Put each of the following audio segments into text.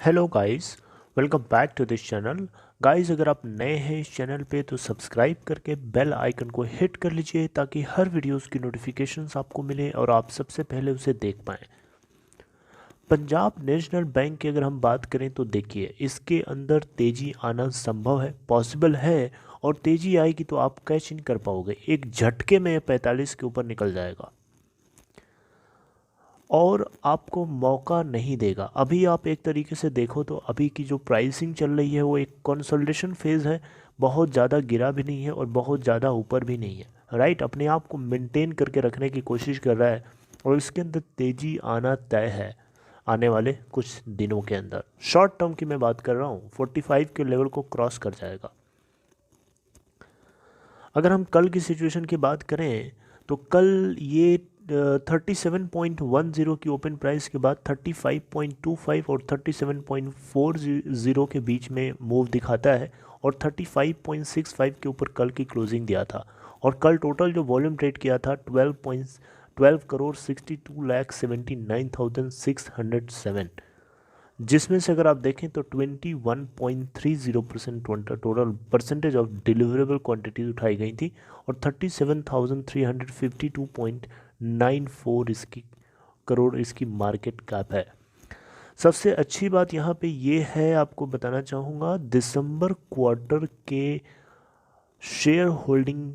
Hello guys, welcome back to this channel. Guys, अगर आप नए हैं इस चैनल पे तो सब्सक्राइब करके बेल आइकन को हिट कर लीजिए ताकि हर वीडियोस की नोटिफिकेशंस आपको मिले और आप सबसे पहले उसे देख पाएँ। पंजाब नेशनल बैंक की अगर हम बात करें तो देखिए, इसके अंदर तेज़ी आना संभव है, पॉसिबल है। और तेज़ी आएगी तो आप कैच इन कर पाओगे, एक झटके में 45 के ऊपर निकल जाएगा और आपको मौका नहीं देगा। अभी आप एक तरीके से देखो तो अभी की जो प्राइसिंग चल रही है वो एक कंसोलिडेशन फेज़ है। बहुत ज़्यादा गिरा भी नहीं है और बहुत ज़्यादा ऊपर भी नहीं है, राइट। अपने आप को मेंटेन करके रखने की कोशिश कर रहा है और इसके अंदर तेज़ी आना तय है आने वाले कुछ दिनों के अंदर। शॉर्ट टर्म की मैं बात कर रहा हूँ, 45 के लेवल को क्रॉस कर जाएगा। अगर हम कल की सिचुएशन की बात करें तो कल ये 37.10 की ओपन प्राइस के बाद 35.25 और 37.40 के बीच में मूव दिखाता है और 35.65 के ऊपर कल की क्लोजिंग दिया था। और कल टोटल जो वॉल्यूम ट्रेड किया था 12 करोड़ 62,79,607, जिसमें से अगर आप देखें तो 21.30% total percentage of deliverable quantities उठाई गई थी और 37,352.94 इसकी करोड़ इसकी मार्केट कैप है। सबसे अच्छी बात यहाँ पे ये है, आपको बताना चाहूँगा, दिसंबर क्वार्टर के शेयर होल्डिंग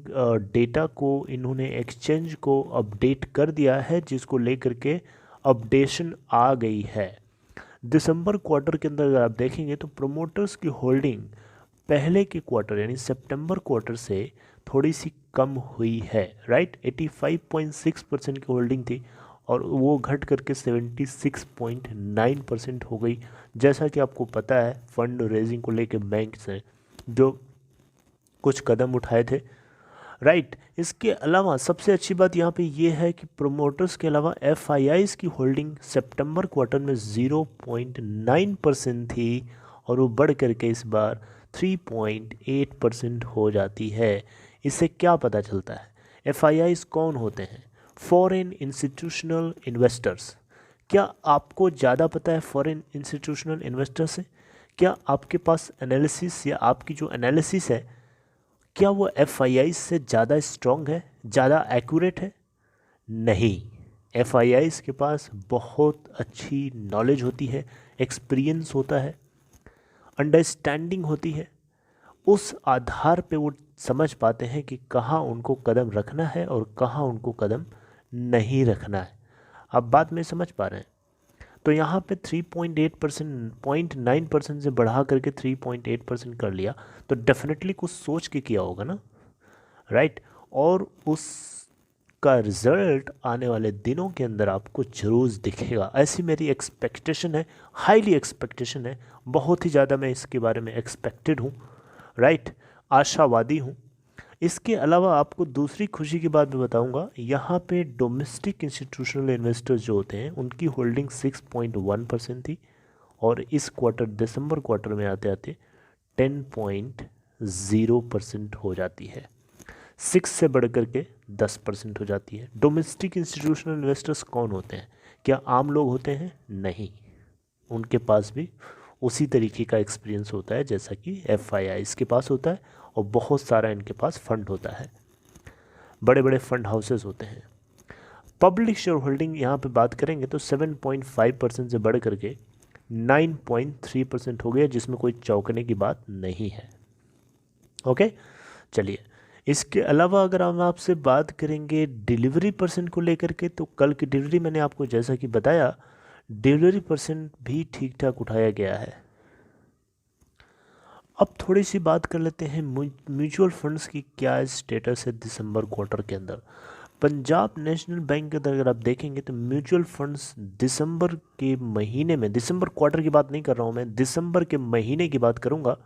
डेटा को इन्होंने एक्सचेंज को अपडेट कर दिया है, जिसको लेकर के अपडेशन आ गई है। दिसंबर क्वार्टर के अंदर अगर आप देखेंगे तो प्रोमोटर्स की होल्डिंग पहले के क्वार्टर यानी सितंबर क्वार्टर से थोड़ी सी कम हुई है, राइट। 85.6% की होल्डिंग थी और वो घट करके 76.9% हो गई। जैसा कि आपको पता है, फंड रेजिंग को लेके बैंक से जो कुछ कदम उठाए थे, राइट। इसके अलावा सबसे अच्छी बात यहाँ पे ये है कि प्रोमोटर्स के अलावा एफआईआईज़ की होल्डिंग सितंबर क्वार्टर में 0.9% थी और वो बढ़ करके इस बार 3.8% हो जाती है। इससे क्या पता चलता है? एफआईआईज़ कौन होते हैं? Foreign institutional investors. क्या आपको ज़्यादा पता है फॉरेन इंस्टीट्यूशनल इन्वेस्टर से? क्या आपके पास एनालिसिस या आपकी जो एनालिसिस है क्या वो एफआईआई से ज़्यादा स्ट्रॉन्ग है, ज़्यादा एक्यूरेट है? नहीं। एफआईआई के पास बहुत अच्छी नॉलेज होती है, एक्सपीरियंस होता है, अंडरस्टैंडिंग होती है। उस आधार पे वो समझ पाते हैं कि कहाँ उनको कदम रखना है और कहाँ उनको कदम नहीं रखना है। अब बात में समझ पा रहे हैं? तो यहाँ पे 3.8% 0.9% से बढ़ा करके 3.8% कर लिया, तो डेफिनेटली कुछ सोच के किया होगा ना, राइट। और उसका रिजल्ट आने वाले दिनों के अंदर आपको जरूर दिखेगा, ऐसी मेरी एक्सपेक्टेशन है, हाईली एक्सपेक्टेशन है। बहुत ही ज़्यादा मैं इसके बारे में एक्सपेक्टेड हूँ, राइट, आशावादी हूँ। इसके अलावा आपको दूसरी खुशी की बात मैं बताऊंगा। यहाँ पे डोमेस्टिक इंस्टीट्यूशनल इन्वेस्टर्स जो होते हैं उनकी होल्डिंग 6.1% थी और इस क्वार्टर दिसंबर क्वार्टर में आते आते 10.0% हो जाती है। 6 से बढ़ करके 10% हो जाती है। डोमेस्टिक इंस्टीट्यूशनल इन्वेस्टर्स कौन होते हैं? क्या आम लोग होते हैं? नहीं, उनके पास भी उसी तरीके का एक्सपीरियंस होता है जैसा कि एफआईआई इसके पास होता है और बहुत सारा इनके पास फंड होता है, बड़े बड़े फंड हाउसेस होते हैं। पब्लिक शेयर होल्डिंग यहाँ पे बात करेंगे तो 7.5% से बढ़ करके 9.3% हो गया, जिसमें कोई चौंकने की बात नहीं है। ओके, चलिए। इसके अलावा अगर हम आपसे बात करेंगे डिलीवरी परसेंट को लेकर के, तो कल की डिलीवरी मैंने आपको जैसा कि बताया, डिलीवरी परसेंट भी ठीक ठाक उठाया गया है। अब थोड़ी सी बात कर लेते हैं म्यूचुअल फंड्स की क्या स्टेटस है दिसंबर क्वार्टर के अंदर। पंजाब नेशनल बैंक के अंदर अगर आप देखेंगे तो म्यूचुअल फंड्स दिसंबर के महीने में, दिसंबर क्वार्टर की बात नहीं कर रहा हूँ मैं, दिसंबर के महीने की बात करूँगा,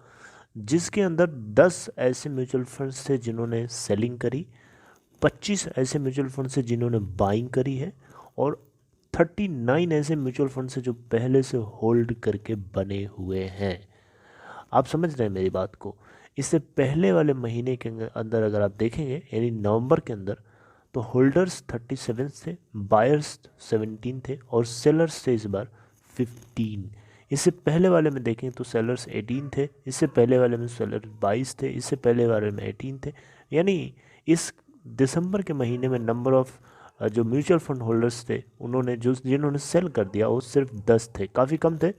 जिसके अंदर 10 ऐसे म्यूचुअल फंड्स थे जिन्होंने सेलिंग करी, 25 ऐसे म्यूचुअल फंड्स थे जिन्होंने बाइंग करी है और 39 ऐसे म्यूचुअल फंड्स हैं जो पहले से होल्ड करके बने हुए हैं। आप समझ रहे हैं मेरी बात को? इससे पहले वाले महीने के अंदर अगर आप देखेंगे यानी नवंबर के अंदर, तो होल्डर्स 37 थे, बायर्स 17 थे और सेलर्स थे इस बार 15। इससे पहले वाले में देखें तो सेलर्स 18 थे, इससे पहले वाले में सेलर 22 थे, इससे पहले वाले में 18 थे। यानी इस दिसंबर के महीने में नंबर ऑफ़ जो म्यूचुअल फंड होल्डर्स थे उन्होंने जिन्होंने सेल कर दिया वो सिर्फ 10 थे, काफ़ी कम थे।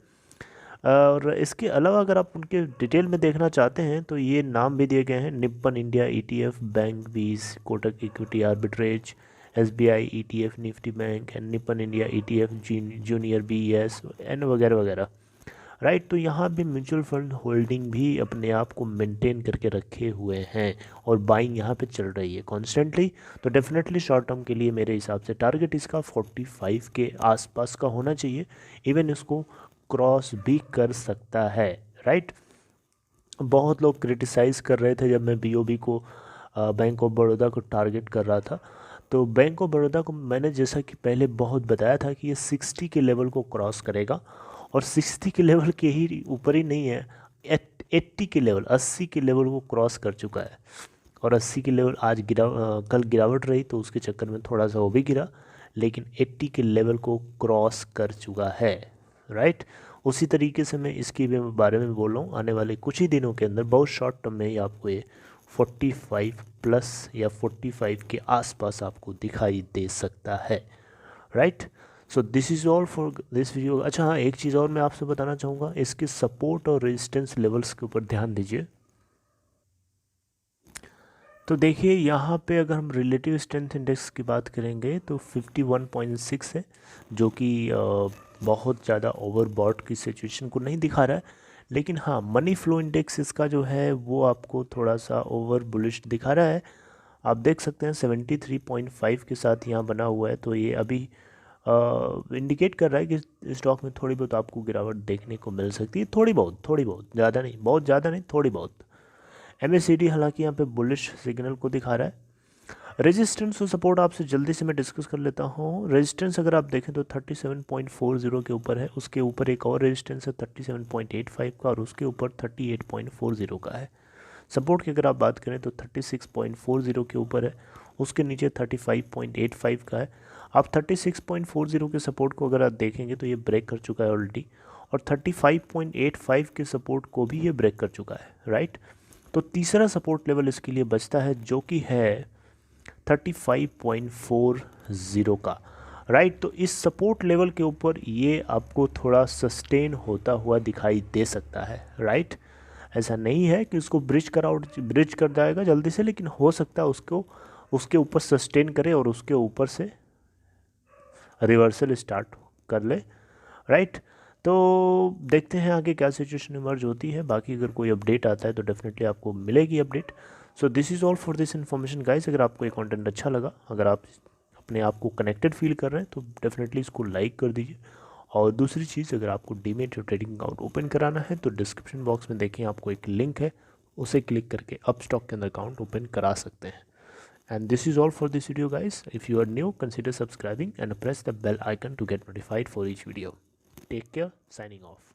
और इसके अलावा अगर आप उनके डिटेल में देखना चाहते हैं तो ये नाम भी दिए गए हैं, निप्पन इंडिया ETF, बैंक बीस, Kotak equity arbitrage, SBI ETF, Nifty bank and Nippon India ETF, junior BES and वगैरह वगैरह। राइट, तो यहाँ भी म्यूचुअल फंड होल्डिंग भी अपने आप को मेंटेन करके रखे हुए हैं और बाइंग यहाँ पे चल रही है कॉन्स्टेंटली। तो डेफिनेटली शॉर्ट टर्म के लिए मेरे हिसाब से टारगेट इसका 45 के आसपास का होना चाहिए, इवन इसको क्रॉस भी कर सकता है। राइट, बहुत लोग क्रिटिसाइज़ कर रहे थे जब मैं BOB को बैंक ऑफ बड़ौदा को टारगेट कर रहा था। तो बैंक ऑफ बड़ौदा को मैंने जैसा कि पहले बहुत बताया था कि ये 60 के लेवल को क्रॉस करेगा और 60 के लेवल के ही ऊपर ही नहीं है, 80 के लेवल, 80 के लेवल को क्रॉस कर चुका है। और 80 के लेवल आज कल गिरावट रही तो उसके चक्कर में थोड़ा सा वो भी गिरा, लेकिन 80 के लेवल को क्रॉस कर चुका है। राइट, उसी तरीके से मैं इसके भी बारे में बोल रहा हूँ, आने वाले कुछ ही दिनों के अंदर बहुत शॉर्ट टर्म में ही आपको ये 45 प्लस या 45 के आसपास आपको दिखाई दे सकता है। Right, so this is all for this video. अच्छा हाँ, एक चीज़ और मैं आपसे बताना चाहूँगा, इसके सपोर्ट और रेजिस्टेंस लेवल्स के ऊपर ध्यान दीजिए। तो देखिए यहाँ पे अगर हम रिलेटिव स्ट्रेंथ इंडेक्स की बात करेंगे तो 51.6 है, जो कि बहुत ज़्यादा ओवरबॉट की सिचुएशन को नहीं दिखा रहा है। लेकिन हाँ, मनी फ्लो इंडेक्स इसका जो है वो आपको थोड़ा सा ओवर बुलिश दिखा रहा है। आप देख सकते हैं 73.5 के साथ यहाँ बना हुआ है, तो ये अभी इंडिकेट कर रहा है कि स्टॉक में थोड़ी बहुत आपको गिरावट देखने को मिल सकती है, थोड़ी बहुत, ज़्यादा नहीं, बहुत ज़्यादा नहीं, थोड़ी बहुत। MACD हालांकि यहाँ पे बुलिश सिग्नल को दिखा रहा है। रेजिस्टेंस और सपोर्ट आपसे जल्दी से मैं डिस्कस कर लेता हूँ। रेजिस्टेंस अगर आप देखें तो 37.40 के ऊपर है, उसके ऊपर एक और रेजिस्टेंस है 37.85 का और उसके ऊपर 38.40 का है। सपोर्ट की अगर आप बात करें तो 36.40 के ऊपर है, उसके नीचे 35.85 का है। आप 36.40 के सपोर्ट को अगर आप देखेंगे तो ये ब्रेक कर चुका है ऑलरेडी, और 35.85 के सपोर्ट को भी ये ब्रेक कर चुका है। राइट, तो तीसरा सपोर्ट लेवल इसके लिए बचता है जो कि है 35.40 का। राइट, तो इस सपोर्ट लेवल के ऊपर ये आपको थोड़ा सस्टेन होता हुआ दिखाई दे सकता है। राइट, ऐसा नहीं है कि उसको ब्रिज कर जाएगा जल्दी से, लेकिन हो सकता है उसके ऊपर सस्टेन करे और उसके ऊपर से रिवर्सल स्टार्ट कर ले। राइट, तो देखते हैं आगे क्या सिचुएशन इमर्ज होती है। बाकी अगर कोई अपडेट आता है तो डेफिनेटली आपको मिलेगी update. So this is all for this information guys. अगर आपको ये कंटेंट अच्छा लगा, अगर आप अपने आप को कनेक्टेड फील कर रहे हैं तो डेफिनेटली इसको लाइक कर दीजिए। और दूसरी चीज़, अगर आपको डीमेट या ट्रेडिंग अकाउंट ओपन कराना है तो डिस्क्रिप्शन बॉक्स में देखिए आपको एक लिंक है, उसे क्लिक करके अपस्टॉक के अंदर अकाउंट ओपन करा सकते हैं। And this is all for this video guys. If you are new, consider subscribing and press the bell icon to get notified for each video. Take care, signing off.